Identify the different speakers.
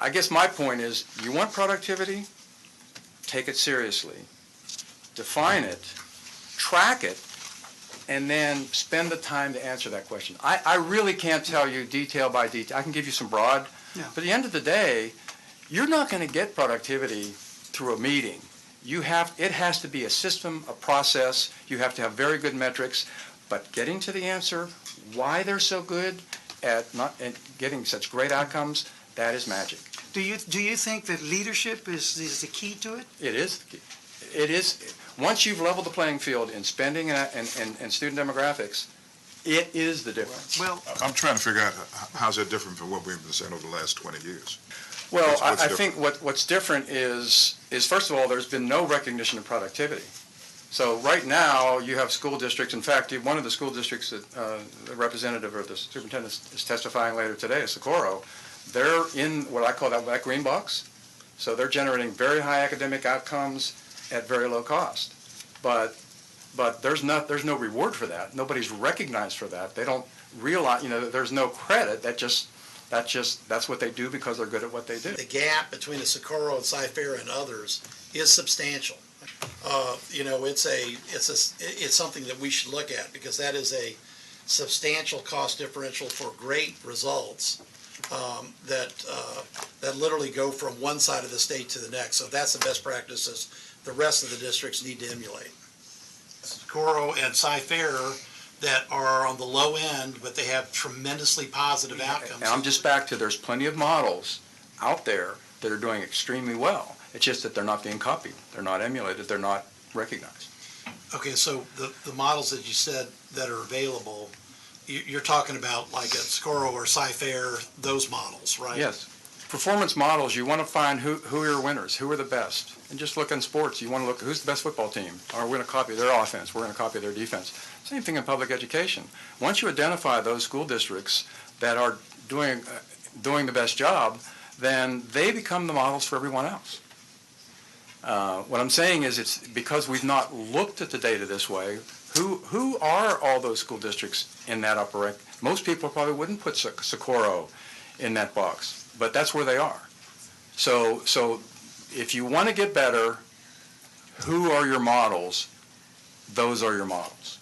Speaker 1: I guess my point is, you want productivity? Take it seriously. Define it, track it, and then spend the time to answer that question. I really can't tell you detail by detail. I can give you some broad, but at the end of the day, you're not going to get productivity through a meeting. It has to be a system, a process. You have to have very good metrics, but getting to the answer, why they're so good at getting such great outcomes, that is magic.
Speaker 2: Do you think that leadership is the key to it?
Speaker 1: It is. It is. Once you've leveled the playing field in spending and student demographics, it is the difference.
Speaker 2: Well,
Speaker 3: I'm trying to figure out how's that different from what we've been saying over the last 20 years.
Speaker 1: Well,
Speaker 3: What's
Speaker 1: I think what's different is first of all, there's been no recognition of productivity. So right now, you have school districts. In fact, one of the school districts that the representative or the superintendent is testifying later today is Socorro. They're in what I call that green box. So they're generating very high academic outcomes at very low cost. But there's no reward for that. Nobody's recognized for that. They don't realize, there's no credit. That's what they do because they're good at what they do.
Speaker 4: The gap between the Socorro and Cy-Fair and others is substantial. It's something that we should look at because that is a substantial cost differential for great results that literally go from one side of the state to the next. So that's the best practices the rest of the districts need to emulate. Socorro and Cy-Fair that are on the low end, but they have tremendously positive outcomes.
Speaker 1: And I'm just back to there's plenty of models out there that are doing extremely well. It's just that they're not being copied. They're not emulated. They're not recognized.
Speaker 4: Okay, so the models that you said that are available, you're talking about like at Socorro or Cy-Fair, those models, right?
Speaker 1: Yes. Performance models, you want to find who are your winners, who are the best. And just look in sports, you want to look at who's the best football team. Or we're going to copy their offense, we're going to copy their defense. Same thing in public education. Once you identify those school districts that are doing the best job, then they become the models for everyone else. What I'm saying is it's because we've not looked at the data this way, who are all those school districts in that upper rank? Most people probably wouldn't put Socorro in that box, but that's where they are. So if you want to get better, who are your models? Those are your models.